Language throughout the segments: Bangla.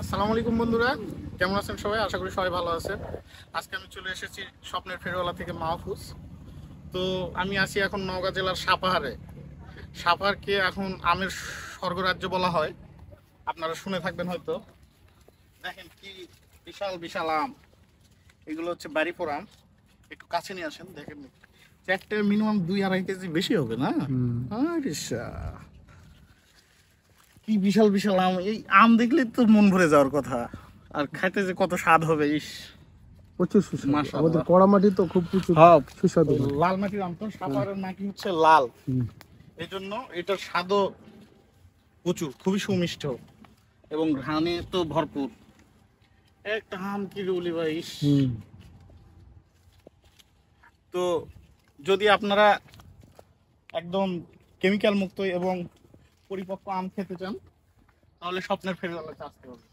আসসালামু আলাইকুম বন্ধুরা, কেমন আছেন সবাই? আশা করি সবাই ভালো আছেন। আজকে আমি চলে এসেছি স্বপ্নের ফেরিওয়ালা থেকে মাহফুজ। তো আমি আছি এখন নওগাঁ জেলার সাপাহারে। সাপাহারকে এখন আমের স্বর্গরাজ্য বলা হয়, আপনারা শুনে থাকবেন হয়তো। দেখেন কি বিশাল বিশাল আম, এগুলো হচ্ছে বাড়িপুর আম। একটু কাছে নিয়ে আসেন, দেখেন চারটে মিনিমাম 2-2.5 কেজি বেশি হবে না? আরে শাহ, কি বিশাল বিশাল আম! এই আম দেখলে তো মন ভরে যাওয়ার কথা। আর খাইতে যে কত স্বাদ হবে! ইস, প্রচুর সুস্বাদু। মাশাআল্লাহ। আমাদের কড়া মাটি তো খুব প্রচুর হ্যাঁ, সুস্বাদু। লাল মাটির আম তো, সাপাহারের মাটি হচ্ছে লাল, এই জন্য এটার স্বাদও প্রচুর, খুবই সুমিষ্ট এবং ঘ্রাণে তো ভরপুর। একটা আম কি বলি ভাই! ইস। তো যদি আপনারা একদম কেমিক্যাল মুক্ত এবং পরিপক্ক আম খেতে চান, তাহলে স্বপ্নের ফেরিওয়ালাতে আসতে হবে।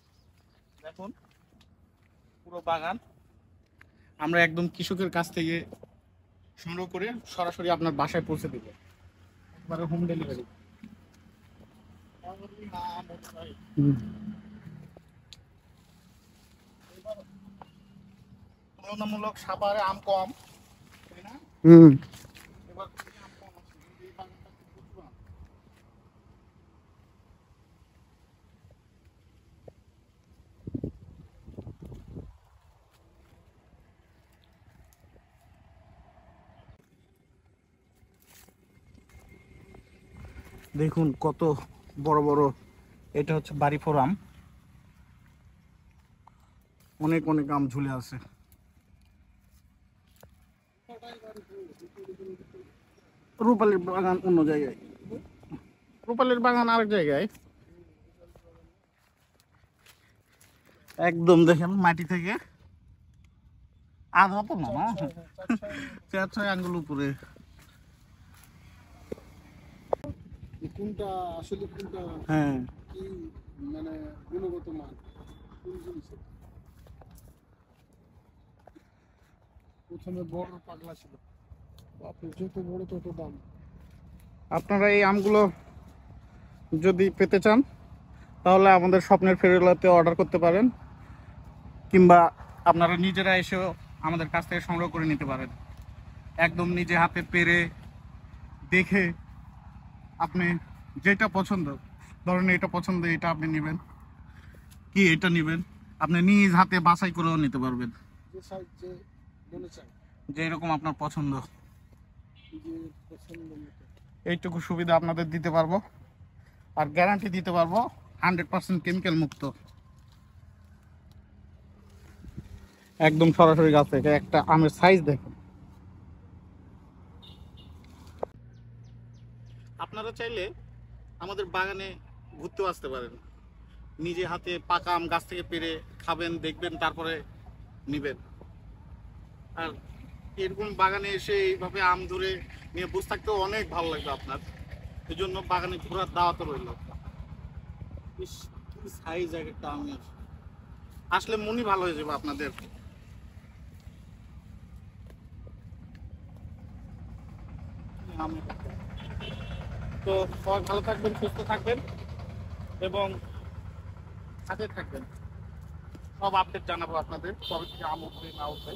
দেখুন পুরো বাগান আমরা একদম কৃষকের কাছ থেকে সংগ্রহ করে সরাসরি আপনার বাসায় পৌঁছে দেবো, একবারে হোম ডেলিভারি। তুলনামূলক সাপাহারে আম কম, তাই না? এবার থেকে আম কম আছে, কিন্তু এই বাগানটা খুব প্রচুর আম। দেখুন কত বড় বড়, এটা হচ্ছে বাড়িফোর আম, অনেক অনেক আম ঝুলে আছে। রূপালীর বাগান অন্য জায়গায়, রূপালীর বাগান আরেক জায়গায়। একদম দেখেন মাটি থেকে আধা তো না, 4-6 আঙ্গুল উপরে। কোনটা আসলে কোনটা হ্যাঁ, কি মানে গুণগত মান কোন জিনিসের? প্রথমে বড় পাগলা ছিল, বাপরে যত বড় তত দাম। আপনারা এই আমগুলো যদি পেতে চান তাহলে আমাদের স্বপ্নের ফেরিওয়ালাতে অর্ডার করতে পারেন, কিংবা আপনারা নিজেরা এসেও আমাদের কাছ থেকে সংগ্রহ করে নিতে পারেন। একদম নিজে হাতে পেরে দেখে আপনি যেটা পছন্দ, ধরেন এটা পছন্দ, এটা আপনি নেবেন কি এটা নেবেন, আপনি নিজ হাতে বাছাই করেও নিতে পারবেন, যে সাইজ যে মনে চায়, যে এরকম আপনার পছন্দ। যে পছন্দ মতো। এইটুকু সুবিধা আপনাদের দিতে পারবো, আর গ্যারান্টি দিতে পারবো 100% কেমিক্যাল মুক্ত, একদম সরাসরি গাছ থেকে। একটা আমের সাইজ দেখুন। আপনারা চাইলে আমাদের বাগানে ঘুরতেও আসতে পারেন, নিজে হাতে পাকা আম গাছ থেকে পেড়ে খাবেন, দেখবেন, তারপরে নিবেন। আর এরকম বাগানে এসে এইভাবে আম ধরে নিয়ে বসে থাকতেও অনেক ভালো লাগবে আপনার, এই জন্য বাগানে ঘোরার দাওয়াত রইল। ইস, কি সাইজ এক একটা আমের! আসলে মনই ভালো হয়ে যাবে আপনাদের। তো সবাই ভালো থাকবেন, সুস্থ থাকবেন এবং সাথে থাকবেন। সব আপডেট জানাবো আপনাদের, কবে থেকে আম উঠবে না উঠবে।